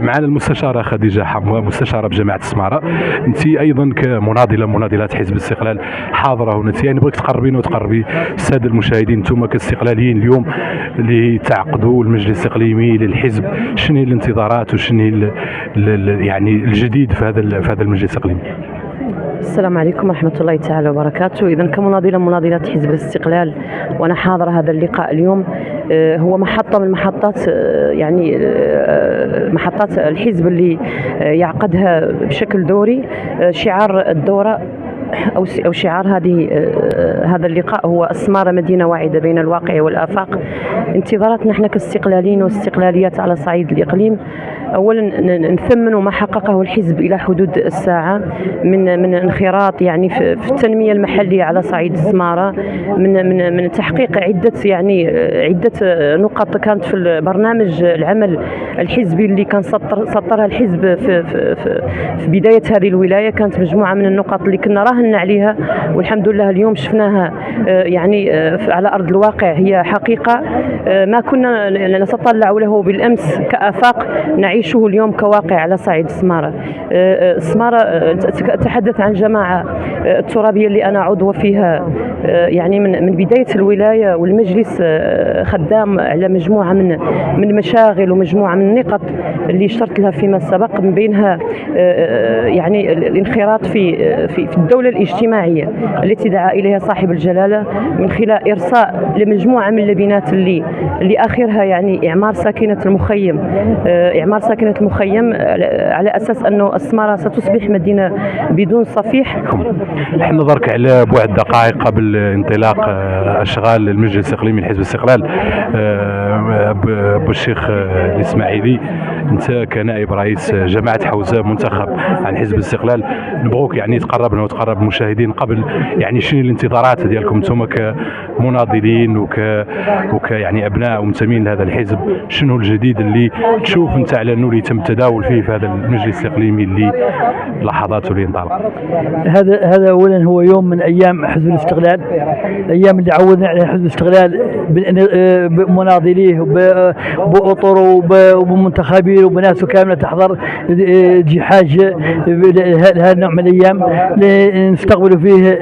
معنا المستشاره خديجه حموه، مستشاره بجامعه السماره. انت ايضا مناضله حزب الاستقلال حاضره هنا، يعني بغيت تقربينا وتقربي الساده المشاهدين، انتم كاستقلاليين اليوم اللي تعقدوا المجلس الاقليمي للحزب، شنو هي الانتظارات وشنو هي يعني الجديد في هذا المجلس الاقليمي؟ السلام عليكم ورحمة الله تعالى وبركاته. إذا مناضلة حزب الاستقلال وأنا حاضرة هذا اللقاء اليوم، هو محطة من محطات محطات الحزب اللي يعقدها بشكل دوري. شعار الدورة أو شعار هذا اللقاء هو السمارة مدينة واعدة بين الواقع والآفاق. انتظاراتنا نحن كاستقلاليين واستقلاليات على صعيد الإقليم، أولا نثمن ما حققه الحزب إلى حدود الساعة من انخراط يعني في التنمية المحلية على صعيد السمارة، من تحقيق عدة نقط كانت في البرنامج العمل الحزبي اللي كان سطرها الحزب في بداية هذه الولاية. كانت مجموعة من النقط اللي كنا راهن عليها، والحمد لله اليوم شفناها على أرض الواقع، هي حقيقة ما كنا نتطلع له بالأمس كآفاق نعيشه اليوم كواقع على صعيد السمارة. السمارة أتحدث عن جماعة الترابية اللي أنا عضوة فيها، يعني من بداية الولاية والمجلس خدام على مجموعة من المشاغل ومجموعة من النقط اللي اشترت لها فيما سبق، من بينها يعني الانخراط في الدولة الاجتماعية التي دعا إليها صاحب الجلالة من خلال إرساء لمجموعة من اللبنات اللي آخرها يعني إعمار ساكنة المخيم على أساس أنه السمارة ستصبح مدينة بدون صفيح. نحن نظرك على بعد دقائق قبل انطلاق أشغال المجلس الإقليمي لحزب الاستقلال، أبو الشيخ الإسماعيلي، أنت كنائب رئيس جماعة حوزة منتخب عن حزب الاستقلال، نبغوك يعني تقربنا وتقرب المشاهدين قبل يعني شنو الانتظارات ديالكم انتم كمناضلين يعني أبناء ومنتمين لهذا الحزب، شنو الجديد اللي تشوف انت على انه اللي تم التداول فيه في هذا المجلس الاقليمي اللي لحظاته اللي انطلق؟ هذا اولا هو يوم من ايام حزب الاستقلال، الايام اللي عودنا على حزب الاستقلال بمناضليه وباطر وبمنتخبين وبناس كامله تحضر جحاج هذا النوع من الايام نستقبل فيه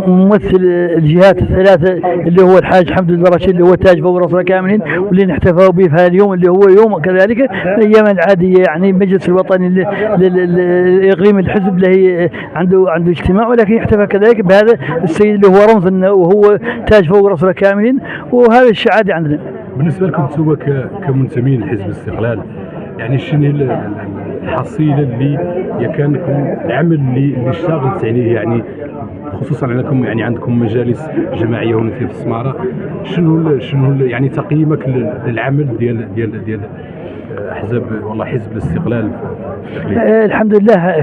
ممثل الجهات الثلاثه اللي هو الحاج حمد الرشيد اللي هو تاج فوق راسنا كاملين، واللي نحتفوا به في هذا اليوم اللي هو يوم كذلك الايام العاديه. يعني المجلس الوطني الاقليمي الحزب اللي عنده اجتماع، ولكن يحتفى كذلك بهذا السيد اللي هو رمز وهو تاج فوق راسنا كاملين، وهذا الشيء عادي عندنا. بالنسبه لكم انتم كمنتمين لحزب الاستقلال، يعني شنو الحصيله اللي كان لكم العمل اللي اشتغلت عليه، يعني خصوصا انكم يعني عندكم مجالس جماعيه هنا في السماره، شنو يعني تقييمك للعمل ديال احزاب والله حزب الاستقلال؟ الحمد لله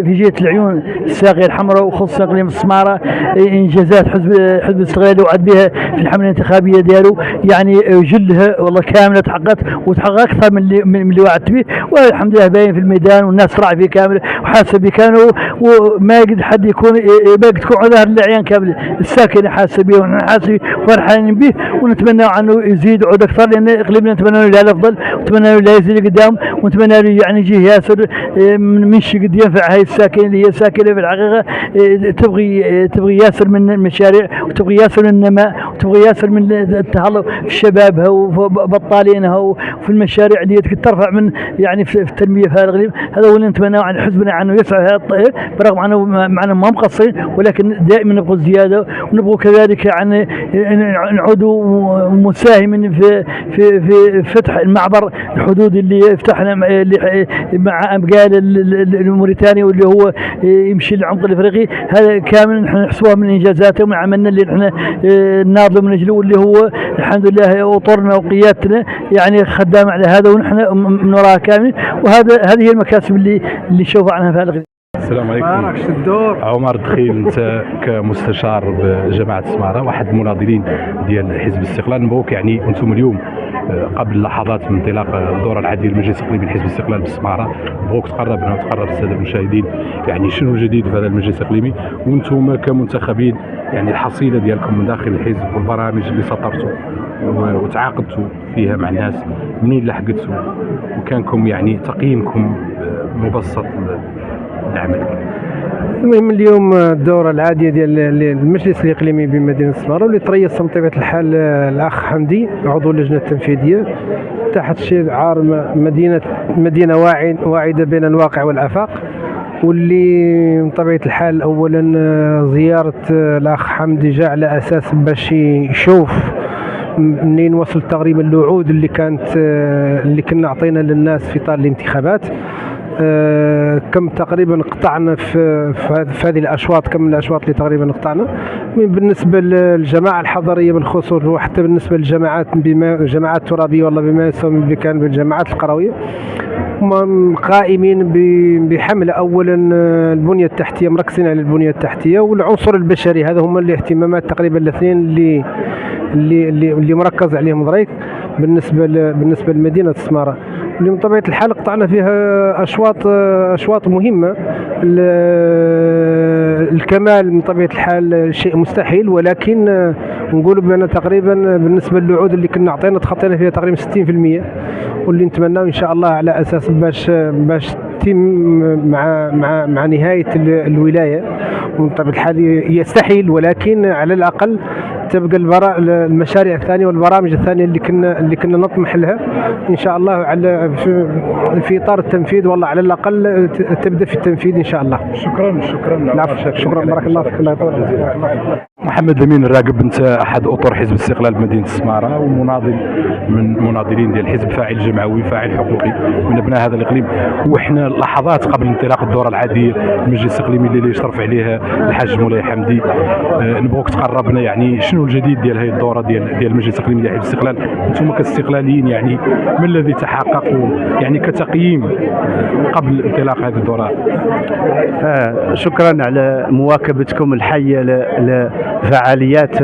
في جهه العيون الساقيه الحمراء وخصوصا اقليم السماره، انجازات حزب الاستقلال وعد بها في الحمله الانتخابيه ديالو، يعني جلها والله كامله تحققت وتحقق اكثر من اللي وعدت به، والحمد لله باين في الميدان والناس راعي فيه كامله وحاسه به كانوا، وما يقدر حد يكون باقي تكون ظاهر للعيان كامله الساكنه حاسه به، ونحن حاسين فرحانين به، ونتمنى عنه يزيد عود اكثر، لان اقليمنا نتمنى له الافضل ونتمنى له لا يزيد قدام، ونتمنى له يعني يجي ياسر من شيء قد ينفع هاي الساكنه اللي هي ساكنه في الحقيقه تبغي ياسر من المشاريع، وتبغي ياسر من النماء، وتبغي ياسر من التهلط في شبابها وبطالينها وفي المشاريع اللي ترفع من يعني في التنميه في هذا الاقليم. هذا هو اللي نتمناه عن حزبنا عنه يسعى هذا الطريق، برغم انه معنا ما مقصرين، ولكن دائما نبغى الزياده، ونبغى كذلك عن نعودوا مساهمين في فتح المعبر الحدود اللي فتحنا مع ابقال الموريتاني واللي هو يمشي للعمق الافريقي. هذا كامل نحن نحسبوها من انجازاته ومن عملنا اللي نحن ناضل من اجله، واللي هو الحمد لله اطرنا وقيادتنا يعني خدام على هذا، ونحن من وراها كامل، هذه هي المكاسب اللي نشوفها عنها في هذا. السلام عليكم. عمر دخيل، انت كمستشار بجماعه السماره، واحد المناضلين ديال حزب الاستقلال، نبغوك يعني انتم اليوم قبل لحظات من انطلاق الدوره العاديه للمجلس الاقليمي لحزب الاستقلال بالسماره. نبغوك تقربنا وتقرب الساده المشاهدين يعني شنو الجديد في هذا المجلس الاقليمي، وانتم كمنتخبين يعني الحصيله ديالكم من داخل الحزب والبرامج اللي سطرتوا وتعاقدتوا فيها مع الناس منين لحقتوا، وكانكم يعني تقييمكم مبسط للعمل. المهم اليوم الدورة العادية ديال المجلس الإقليمي بمدينة السمارة واللي تريث بطبيعة الحال الأخ حمدي عضو اللجنة التنفيذية تحت شعار مدينة واعدة بين الواقع والآفاق، واللي بطبيعة الحال أولا زيارة الأخ حمدي جاء على أساس باش يشوف منين وصل تقريبا الوعود اللي كنا عطينا للناس في طال الانتخابات. كم تقريبا قطعنا في هذه الاشواط، كم من الاشواط اللي تقريبا قطعنا بالنسبه للجماعه الحضريه بالخصوص، وحتى بالنسبه للجماعات جماعات ترابيه والله بما يسمى كان بالجماعات القرويه، هم قائمين بحمل اولا البنيه التحتيه، مركزين على البنيه التحتيه والعنصر البشري. هذا هم الاهتمامات تقريبا الاثنين اللي مركز عليهم ضريك بالنسبه لمدينه السماره، اللي من طبيعه الحال قطعنا فيها اشواط مهمه. الكمال من طبيعه الحال شيء مستحيل، ولكن نقولوا بان تقريبا بالنسبه للوعود اللي كنا عطينا تخطينا فيها تقريبا 60%، واللي نتمناه ان شاء الله على اساس باش تتم مع نهايه الولايه. ومن طبيعه الحال يستحيل، ولكن على الاقل تبقى المشاريع الثانيه والبرامج الثانيه اللي كنا نطمح لها ان شاء الله على في اطار التنفيذ، والله على الاقل تبدا في التنفيذ ان شاء الله. شكرا بارك الله فيك. الله يطول. محمد لمين الراقب، انت احد اطر حزب الاستقلال بمدينه السماره ومناضل من مناضلين ديال الحزب، فاعل جمعوي فاعل حقوقي من ابناء هذا الاقليم. وحنا لحظات قبل انطلاق الدوره العاديه المجلس الاقليمي اللي يشرف عليها الحاج مولاي حمدي، نبغوك تقربنا يعني شنو الجديد ديال هذه الدوره ديال المجلس الاقليمي لحزب الاستقلال، انتم كاستقلاليين يعني ما الذي تحقق يعني كتقييم قبل انطلاق هذه الدوره؟ شكرا على مواكبتكم الحيه لفعاليات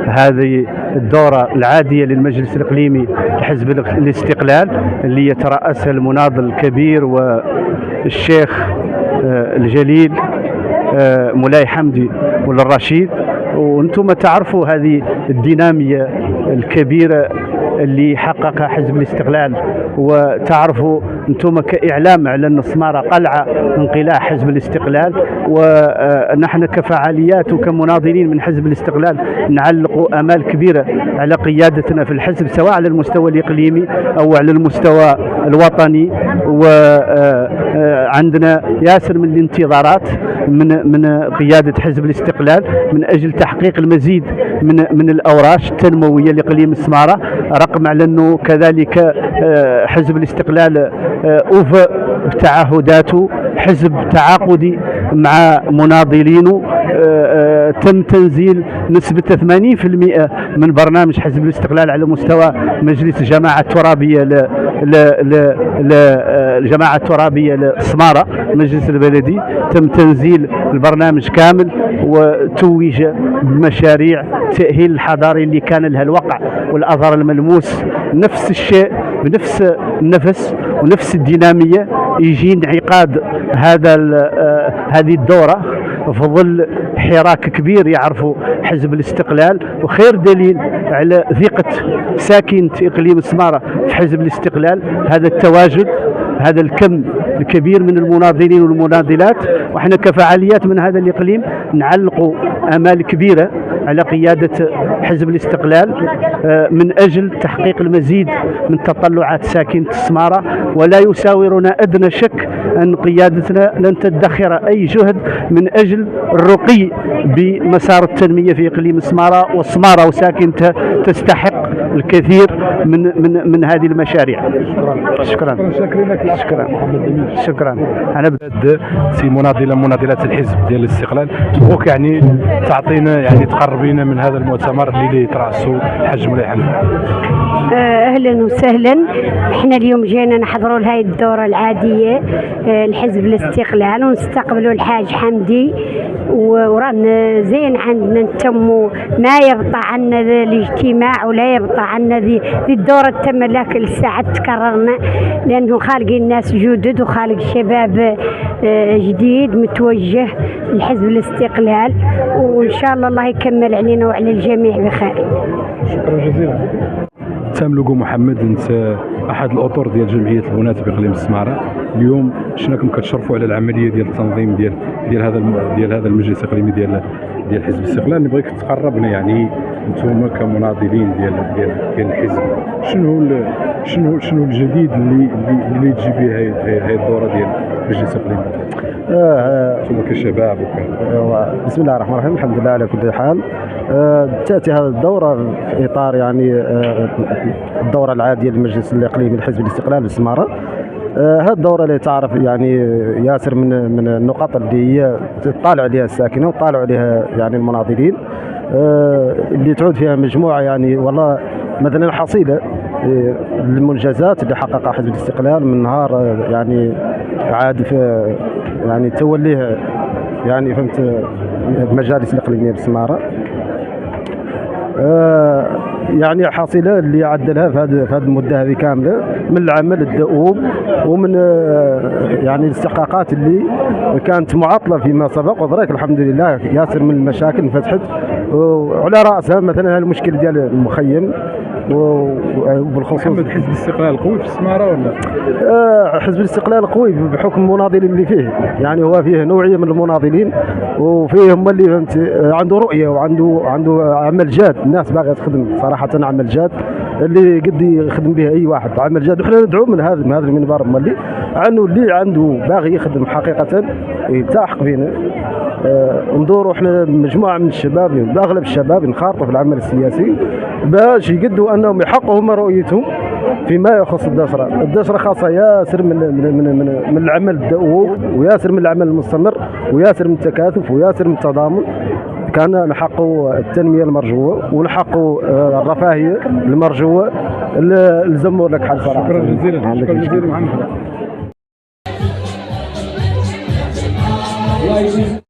هذه الدورة العادية للمجلس الإقليمي لحزب الاستقلال اللي يترأسها المناضل الكبير والشيخ الجليل مولاي حمدي ولا الرشيد. وانتم تعرفوا هذه الدينامية الكبيرة اللي حققها حزب الاستقلال، وتعرفوا انتم كإعلام على أن السمارة قلعة من قلاع حزب الاستقلال، ونحن كفعاليات وكمناضلين من حزب الاستقلال نعلق آمال كبيرة على قيادتنا في الحزب، سواء على المستوى الإقليمي أو على المستوى الوطني. وعندنا ياسر من الانتظارات من قيادة حزب الاستقلال من أجل تحقيق المزيد من الأوراش التنموية لإقليم السمارة، رقم على أنه كذلك حزب الاستقلال أوفى بتعهداته، حزب تعاقدي مع مناضلينه، تم تنزيل نسبة 80% من برنامج حزب الاستقلال على مستوى مجلس الجماعة الترابية الجماعة الترابية للسمارة المجلس البلدي، تم تنزيل البرنامج كامل وتوج بمشاريع التأهيل الحضاري اللي كان لها الوقع والأثر الملموس. نفس الشيء بنفس النفس ونفس الدينامية يجي انعقاد هذه الدورة في ظل حراك كبير يعرفوا حزب الاستقلال، وخير دليل على ثقة ساكنة إقليم السمارة في حزب الاستقلال هذا التواجد، هذا الكم الكبير من المناضلين والمناضلات. وإحنا كفعاليات من هذا الإقليم نعلق آمال كبيرة على قيادة حزب الاستقلال من أجل تحقيق المزيد من تطلعات ساكنة السمارة، ولا يساورنا أدنى شك أن قيادتنا لن تدخر أي جهد من أجل الرقي بمسار التنمية في إقليم السمارة، والسمارة وساكنتها تستحق الكثير من هذه المشاريع. شكرا. أنا سي مناضلات الحزب ديال الاستقلال، نبغوك يعني تعطينا يعني تقربينا من هذا المؤتمر اللي يترأسه الحاج مولاي حمدي. اهلا وسهلا. احنا اليوم جينا نحضروا لهاي الدوره العاديه لحزب الاستقلال ونستقبلوا الحاج حمدي، ورانا زين عندنا نتموا ما يبطى عنا ذا الاجتماع ولا يبطى عنا ذي الدوره تم لك الساعه تكررنا، لانه خالقين ناس جدد وخالق شباب جديد متوجه لحزب الاستقلال، وان شاء الله يكمل علينا وعلى الجميع بخير. شكرا جزيلا. تاملوكو محمد، انت احد الاطر ديال جمعيه البناة باقليم السماره. اليوم شناكم كتشرفوا على العمليه ديال التنظيم ديال هذا المجلس الاقليمي ديال حزب الاستقلال. نبغيك تقربنا يعني انتم كمناضلين ديال الحزب، شنو الجديد اللي تجي به هذه الدوره ديال المجلس الاقليمي؟ انتم كشباب بسم الله الرحمن الرحيم. الحمد لله على كل حال. تأتي هذه الدورة في إطار يعني الدورة العادية للمجلس الإقليمي لحزب الاستقلال بالسمارة. هذه الدورة اللي تعرف يعني ياسر من النقاط اللي هي تطالع عليها الساكنة وطالع عليها يعني المناضلين، اللي تعود فيها مجموعة يعني والله مثلا حصيلة المنجزات اللي حققها حزب الاستقلال من نهار يعني عاد في يعني توليه يعني فهمت المجالس الإقليمية بالسمارة. يعني حاصله اللي عدلها في هذه المده هذه كامله من العمل الدؤوب ومن يعني الاستحقاقات اللي كانت معطله فيما سبق، وذلك الحمد لله ياسر من المشاكل انفتحت، وعلى راسها مثلا المشكل ديال المخيم وبالخصوص. محمد، حزب الاستقلال قوي في السماره ولا؟ حزب الاستقلال قوي بحكم المناضلين اللي فيه، يعني هو فيه نوعيه من المناضلين وفيه هم اللي فهمت عنده رؤيه وعنده عمل جاد. الناس باغيه تخدم صراحه عمل جاد اللي قد يخدم به اي واحد عمل جاد، وحنا ندعو من هذا المنبر مولي عنه اللي عنده باغي يخدم حقيقه يلتحق بينا. ندوروا احنا مجموعه من الشباب، باغلب الشباب ينخرطوا في العمل السياسي باش يقدوا انهم يحققوا هم رؤيتهم فيما يخص الدسره. الدسره خاصه ياسر من العمل الدؤوب، وياسر من العمل المستمر، وياسر من التكاتف، وياسر من التضامن. كان نحققوا التنميه المرجوه ونحققوا الرفاهيه المرجوه اللي لزموا لك حل صراحه. شكرا جزيلا. شكرا جزيلا محمد.